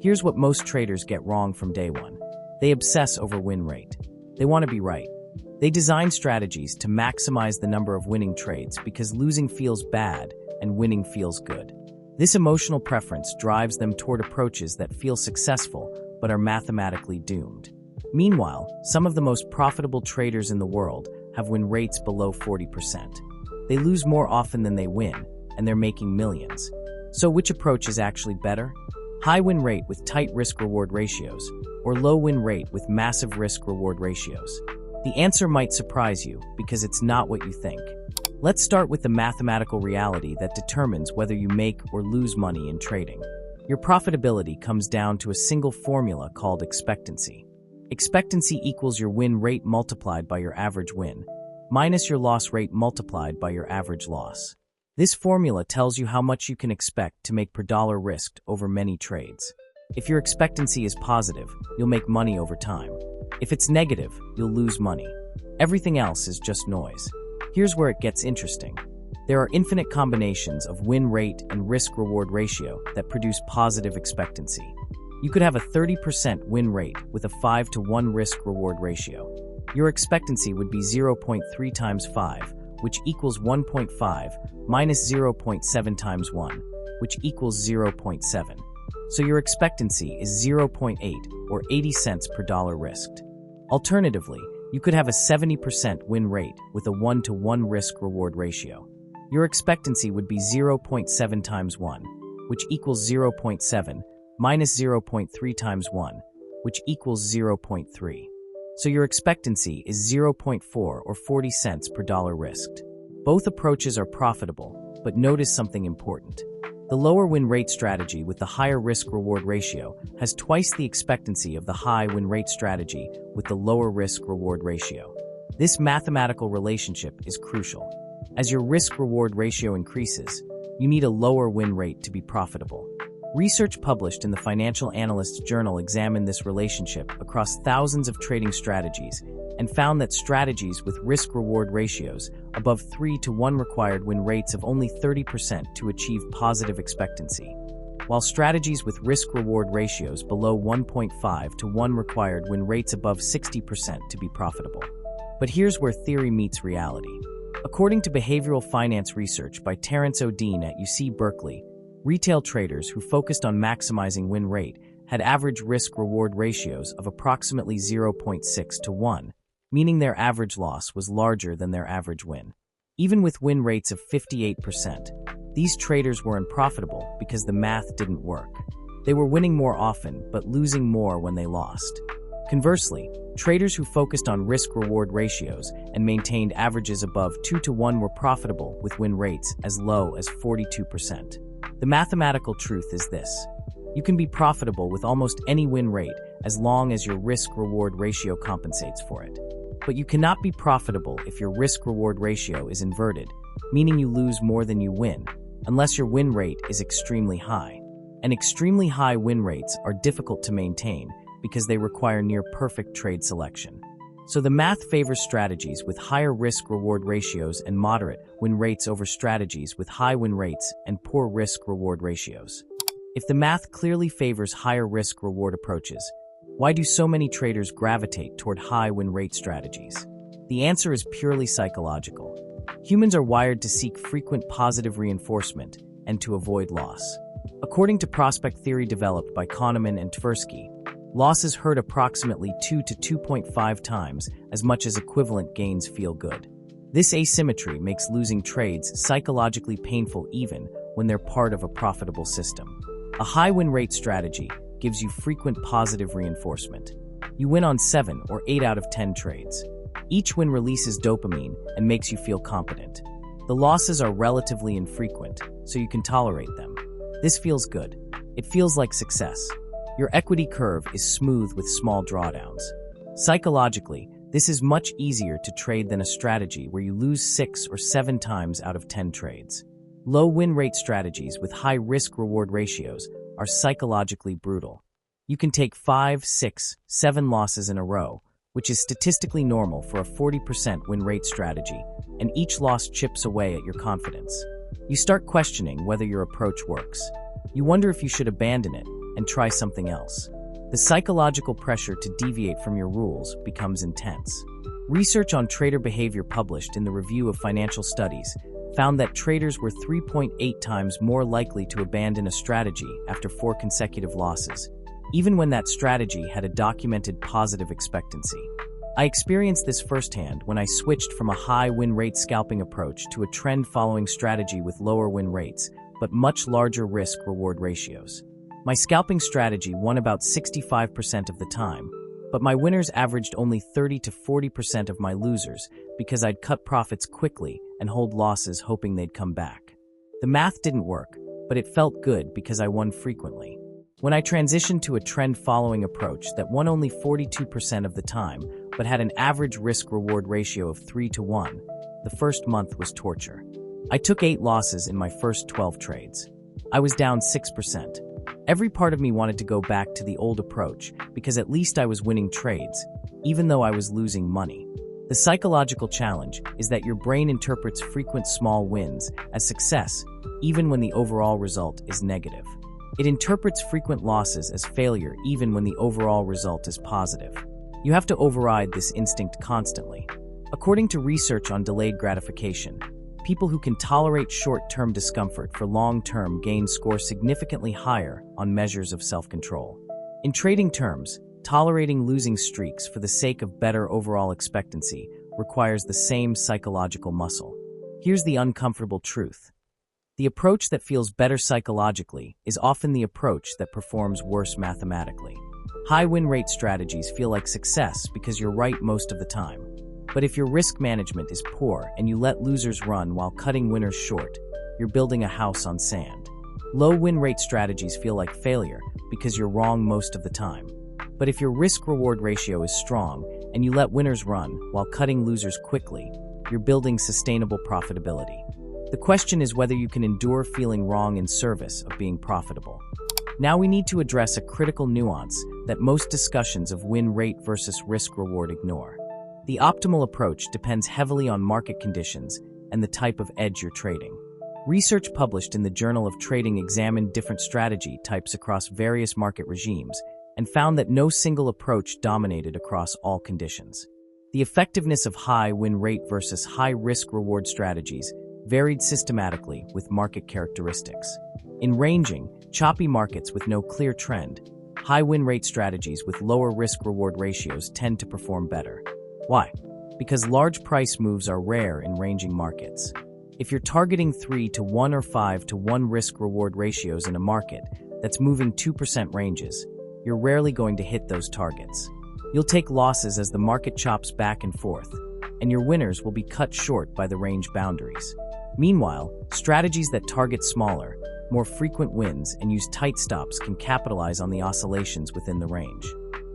Here's what most traders get wrong from day one. They obsess over win rate. They want to be right. They design strategies to maximize the number of winning trades because losing feels bad and winning feels good. This emotional preference drives them toward approaches that feel successful but are mathematically doomed. Meanwhile, some of the most profitable traders in the world have win rates below 40%. They lose more often than they win, and they're making millions. So which approach is actually better? High win rate with tight risk-reward ratios, or low win rate with massive risk-reward ratios? The answer might surprise you because it's not what you think. Let's start with the mathematical reality that determines whether you make or lose money in trading. Your profitability comes down to a single formula called expectancy. Expectancy equals your win rate multiplied by your average win, minus your loss rate multiplied by your average loss. This formula tells you how much you can expect to make per dollar risked over many trades. If your expectancy is positive, you'll make money over time. If it's negative, you'll lose money. Everything else is just noise. Here's where it gets interesting. There are infinite combinations of win rate and risk-reward ratio that produce positive expectancy. You could have a 30% win rate with a 5-to-1 risk-reward ratio. Your expectancy would be 0.3 times 5, which equals 1.5, minus 0.7 times 1, which equals 0.7. So your expectancy is 0.8, or 80 cents per dollar risked. Alternatively, you could have a 70% win rate with a 1-to-1 risk-reward ratio. Your expectancy would be 0.7 times 1, which equals 0.7, minus 0.3 times 1, which equals 0.3. So your expectancy is 0.4 or 40 cents per dollar risked. Both approaches are profitable, but notice something important. The lower win rate strategy with the higher risk-reward ratio has twice the expectancy of the high win rate strategy with the lower risk-reward ratio. This mathematical relationship is crucial. As your risk-reward ratio increases, you need a lower win rate to be profitable. Research published in the Financial Analyst's Journal examined this relationship across thousands of trading strategies and found that strategies with risk-reward ratios above 3-to-1 required win rates of only 30% to achieve positive expectancy, while strategies with risk-reward ratios below 1.5-to-1 required win rates above 60% to be profitable. But here's where theory meets reality. According to behavioral finance research by Terence O'Dean at UC Berkeley, retail traders who focused on maximizing win rate had average risk-reward ratios of approximately 0.6-to-1, meaning their average loss was larger than their average win. Even with win rates of 58%, these traders were unprofitable because the math didn't work. They were winning more often, but losing more when they lost. Conversely, traders who focused on risk-reward ratios and maintained averages above 2-to-1 were profitable with win rates as low as 42%. The mathematical truth is this. You can be profitable with almost any win rate as long as your risk-reward ratio compensates for it. But you cannot be profitable if your risk-reward ratio is inverted, meaning you lose more than you win, unless your win rate is extremely high. And extremely high win rates are difficult to maintain because they require near-perfect trade selection. So the math favors strategies with higher risk-reward ratios and moderate win rates over strategies with high win rates and poor risk-reward ratios. If the math clearly favors higher risk-reward approaches, why do so many traders gravitate toward high win rate strategies? The answer is purely psychological. Humans are wired to seek frequent positive reinforcement and to avoid loss. According to prospect theory developed by Kahneman and Tversky, losses hurt approximately 2 to 2.5 times as much as equivalent gains feel good. This asymmetry makes losing trades psychologically painful even when they're part of a profitable system. A high win rate strategy gives you frequent positive reinforcement. You win on 7 or 8 out of 10 trades. Each win releases dopamine and makes you feel competent. The losses are relatively infrequent, so you can tolerate them. This feels good. It feels like success. Your equity curve is smooth with small drawdowns. Psychologically, this is much easier to trade than a strategy where you lose 6 or 7 times out of 10 trades. Low win rate strategies with high risk-reward ratios are psychologically brutal. You can take 5, 6, 7 losses in a row, which is statistically normal for a 40% win rate strategy, and each loss chips away at your confidence. You start questioning whether your approach works. You wonder if you should abandon it, and try something else. The psychological pressure to deviate from your rules becomes intense. Research on trader behavior published in the Review of Financial Studies found that traders were 3.8 times more likely to abandon a strategy after 4 consecutive losses, even when that strategy had a documented positive expectancy. I experienced this firsthand when I switched from a high win rate scalping approach to a trend-following strategy with lower win rates, but much larger risk-reward ratios. My scalping strategy won about 65% of the time, but my winners averaged only 30 to 40% of my losers because I'd cut profits quickly and hold losses hoping they'd come back. The math didn't work, but it felt good because I won frequently. When I transitioned to a trend-following approach that won only 42% of the time, but had an average risk-reward ratio of 3 to 1, the first month was torture. I took 8 losses in my first 12 trades. I was down 6%. Every part of me wanted to go back to the old approach because at least I was winning trades, even though I was losing money. The psychological challenge is that your brain interprets frequent small wins as success, even when the overall result is negative. It interprets frequent losses as failure even when the overall result is positive. You have to override this instinct constantly. According to research on delayed gratification, people who can tolerate short-term discomfort for long-term gains score significantly higher on measures of self-control. In trading terms, tolerating losing streaks for the sake of better overall expectancy requires the same psychological muscle. Here's the uncomfortable truth. The approach that feels better psychologically is often the approach that performs worse mathematically. High win rate strategies feel like success because you're right most of the time. But if your risk management is poor and you let losers run while cutting winners short, you're building a house on sand. Low win rate strategies feel like failure because you're wrong most of the time. But if your risk-reward ratio is strong and you let winners run while cutting losers quickly, you're building sustainable profitability. The question is whether you can endure feeling wrong in service of being profitable. Now we need to address a critical nuance that most discussions of win rate versus risk-reward ignore. The optimal approach depends heavily on market conditions and the type of edge you're trading. Research published in the Journal of Trading examined different strategy types across various market regimes and found that no single approach dominated across all conditions. The effectiveness of high win rate versus high risk-reward strategies varied systematically with market characteristics. In ranging, choppy markets with no clear trend, high win rate strategies with lower risk-reward ratios tend to perform better. Why? Because large price moves are rare in ranging markets. If you're targeting 3 to 1 or 5 to 1 risk-reward ratios in a market that's moving 2% ranges, you're rarely going to hit those targets. You'll take losses as the market chops back and forth, and your winners will be cut short by the range boundaries. Meanwhile, strategies that target smaller, more frequent wins and use tight stops can capitalize on the oscillations within the range.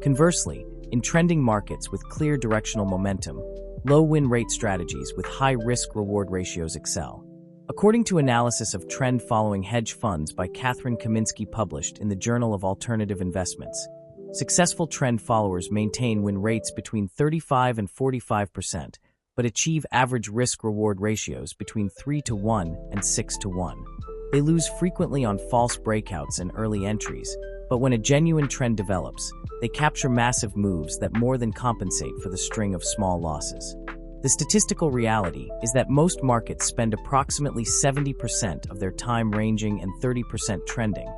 Conversely, in trending markets with clear directional momentum, low win rate strategies with high risk-reward ratios excel. According to analysis of trend-following hedge funds by Catherine Kaminsky published in the Journal of Alternative Investments, successful trend followers maintain win rates between 35 and 45%, but achieve average risk-reward ratios between 3 to 1 and 6 to 1. They lose frequently on false breakouts and early entries, but when a genuine trend develops, they capture massive moves that more than compensate for the string of small losses. The statistical reality is that most markets spend approximately 70% of their time ranging and 30% trending,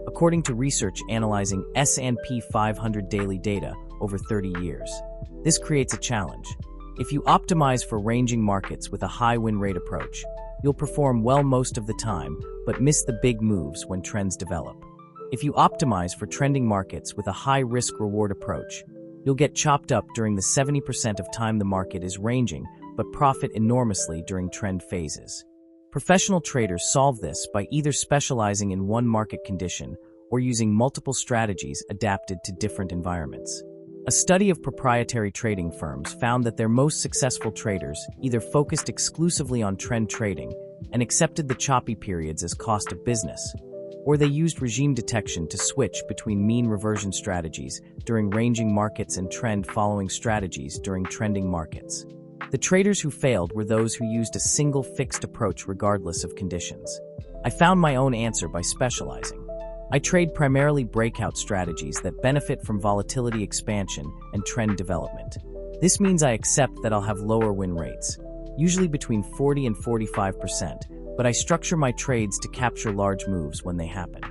according to research analyzing S&P 500 daily data over 30 years. This creates a challenge. If you optimize for ranging markets with a high win rate approach, you'll perform well most of the time, but miss the big moves when trends develop. If you optimize for trending markets with a high risk-reward approach, you'll get chopped up during the 70% of time the market is ranging, but profit enormously during trend phases. Professional traders solve this by either specializing in one market condition or using multiple strategies adapted to different environments. A study of proprietary trading firms found that their most successful traders either focused exclusively on trend trading and accepted the choppy periods as cost of business, or they used regime detection to switch between mean reversion strategies during ranging markets and trend-following strategies during trending markets. The traders who failed were those who used a single fixed approach regardless of conditions. I found my own answer by specializing. I trade primarily breakout strategies that benefit from volatility expansion and trend development. This means I accept that I'll have lower win rates, usually between 40 and 45%, but I structure my trades to capture large moves when they happen.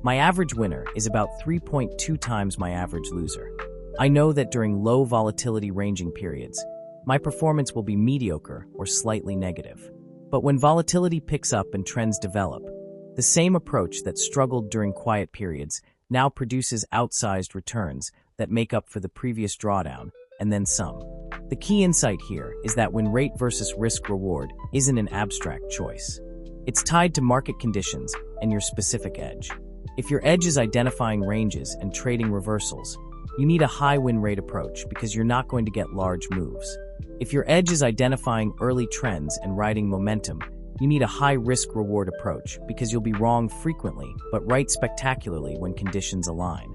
My average winner is about 3.2 times my average loser. I know that during low volatility ranging periods, my performance will be mediocre or slightly negative. But when volatility picks up and trends develop, the same approach that struggled during quiet periods now produces outsized returns that make up for the previous drawdown, and then some. The key insight here is that win rate versus risk-reward isn't an abstract choice. It's tied to market conditions and your specific edge. If your edge is identifying ranges and trading reversals, you need a high win rate approach because you're not going to get large moves. If your edge is identifying early trends and riding momentum, you need a high risk-reward approach because you'll be wrong frequently but right spectacularly when conditions align.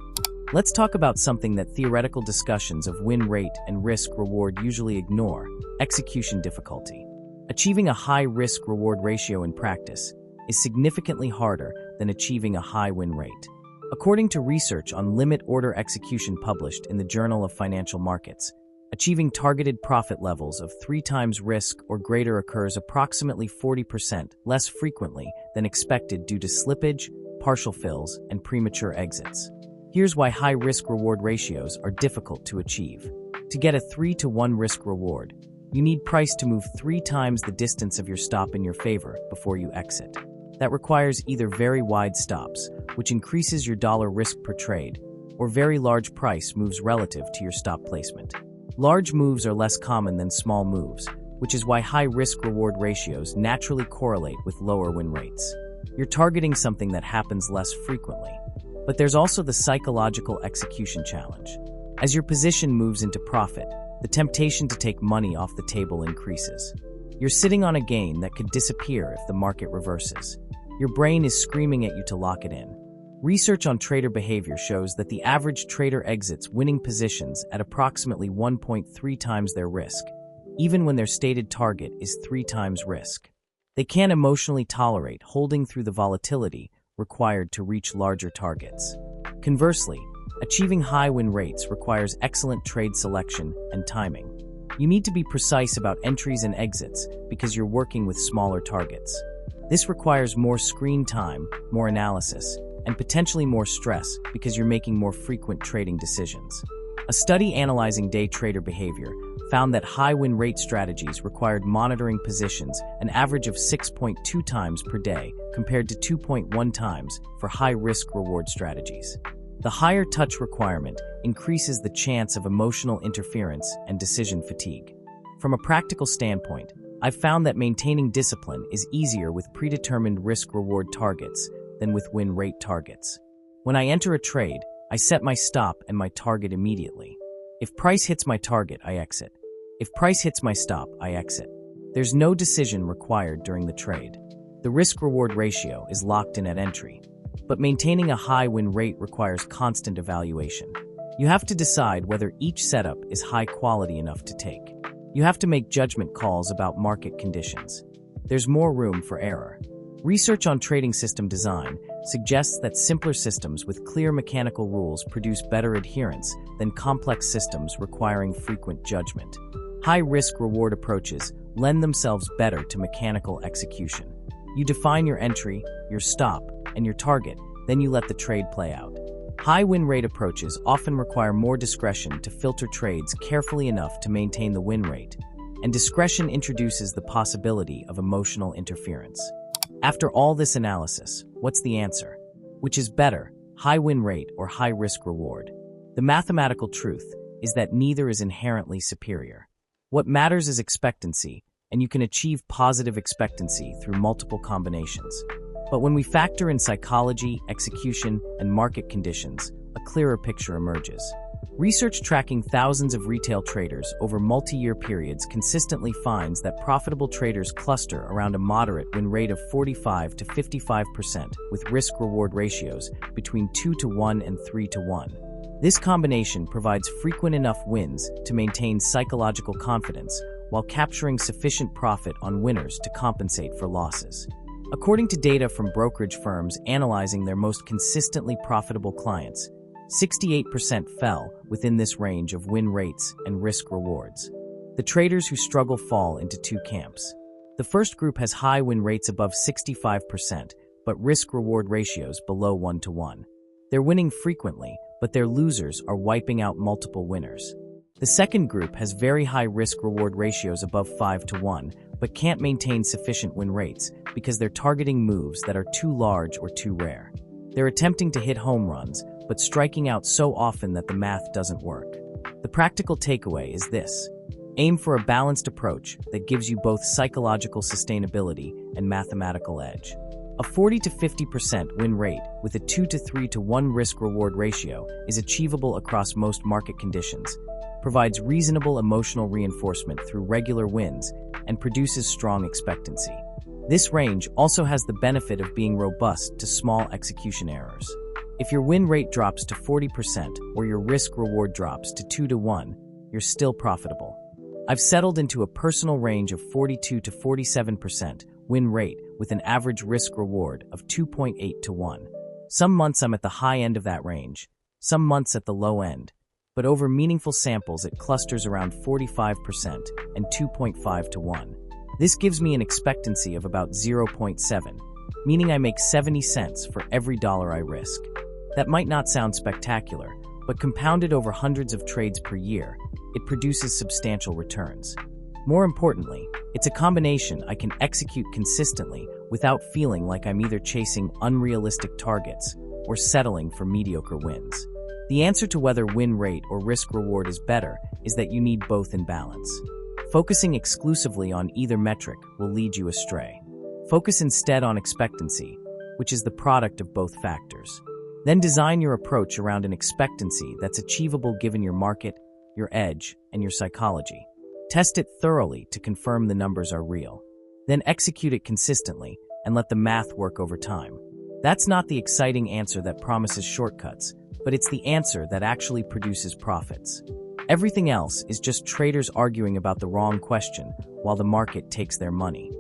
Let's talk about something that theoretical discussions of win rate and risk-reward usually ignore: execution difficulty. Achieving a high risk-reward ratio in practice is significantly harder than achieving a high win rate. According to research on limit order execution published in the Journal of Financial Markets, achieving targeted profit levels of 3 times risk or greater occurs approximately 40% less frequently than expected due to slippage, partial fills, and premature exits. Here's why high risk-reward ratios are difficult to achieve. To get a 3-to-1 risk-reward, you need price to move 3 times the distance of your stop in your favor before you exit. That requires either very wide stops, which increases your dollar risk per trade, or very large price moves relative to your stop placement. Large moves are less common than small moves, which is why high risk-reward ratios naturally correlate with lower win rates. You're targeting something that happens less frequently. But there's also the psychological execution challenge. As your position moves into profit, the temptation to take money off the table increases. You're sitting on a gain that could disappear if the market reverses. Your brain is screaming at you to lock it in. Research on trader behavior shows that the average trader exits winning positions at approximately 1.3 times their risk, even when their stated target is 3 times risk. They can't emotionally tolerate holding through the volatility required to reach larger targets. Conversely, achieving high win rates requires excellent trade selection and timing. You need to be precise about entries and exits because you're working with smaller targets. This requires more screen time, more analysis, and potentially more stress because you're making more frequent trading decisions. A study analyzing day trader behavior found that high win rate strategies required monitoring positions an average of 6.2 times per day compared to 2.1 times for high risk-reward strategies. The higher touch requirement increases the chance of emotional interference and decision fatigue. From a practical standpoint, I've found that maintaining discipline is easier with predetermined risk-reward targets than with win rate targets. When I enter a trade, I set my stop and my target immediately. If price hits my target, I exit. If price hits my stop, I exit. There's no decision required during the trade. The risk-reward ratio is locked in at entry. But maintaining a high win rate requires constant evaluation. You have to decide whether each setup is high quality enough to take. You have to make judgment calls about market conditions. There's more room for error. Research on trading system design suggests that simpler systems with clear mechanical rules produce better adherence than complex systems requiring frequent judgment. High risk-reward approaches lend themselves better to mechanical execution. You define your entry, your stop, and your target, then you let the trade play out. High win rate approaches often require more discretion to filter trades carefully enough to maintain the win rate, and discretion introduces the possibility of emotional interference. After all this analysis, what's the answer? Which is better, high win rate or high risk reward? The mathematical truth is that neither is inherently superior. What matters is expectancy, and you can achieve positive expectancy through multiple combinations. But when we factor in psychology, execution, and market conditions, a clearer picture emerges. Research tracking thousands of retail traders over multi-year periods consistently finds that profitable traders cluster around a moderate win rate of 45 to 55% with risk-reward ratios between 2-to-1 and 3-to-1. This combination provides frequent enough wins to maintain psychological confidence while capturing sufficient profit on winners to compensate for losses. According to data from brokerage firms analyzing their most consistently profitable clients, 68% fell within this range of win rates and risk rewards. The traders who struggle fall into two camps. The first group has high win rates above 65%, but risk-reward ratios below 1-to-1. They're winning frequently, but their losers are wiping out multiple winners. The second group has very high risk-reward ratios above 5-to-1, but can't maintain sufficient win rates because they're targeting moves that are too large or too rare. They're attempting to hit home runs, but striking out so often that the math doesn't work. The practical takeaway is this: aim for a balanced approach that gives you both psychological sustainability and mathematical edge. A 40 to 50% win rate with a 2 to 3 to 1 risk-reward ratio is achievable across most market conditions, provides reasonable emotional reinforcement through regular wins, and produces strong expectancy. This range also has the benefit of being robust to small execution errors. If your win rate drops to 40% or your risk-reward drops to 2 to 1, you're still profitable. I've settled into a personal range of 42 to 47% win rate with an average risk-reward of 2.8 to 1. Some months I'm at the high end of that range, some months at the low end, but over meaningful samples it clusters around 45% and 2.5 to 1. This gives me an expectancy of about 0.7, meaning I make 70 cents for every dollar I risk. That might not sound spectacular, but compounded over hundreds of trades per year, it produces substantial returns. More importantly, it's a combination I can execute consistently without feeling like I'm either chasing unrealistic targets or settling for mediocre wins. The answer to whether win rate or risk reward is better is that you need both in balance. Focusing exclusively on either metric will lead you astray. Focus instead on expectancy, which is the product of both factors. Then design your approach around an expectancy that's achievable given your market, your edge, and your psychology. Test it thoroughly to confirm the numbers are real. Then execute it consistently and let the math work over time. That's not the exciting answer that promises shortcuts, but it's the answer that actually produces profits. Everything else is just traders arguing about the wrong question while the market takes their money.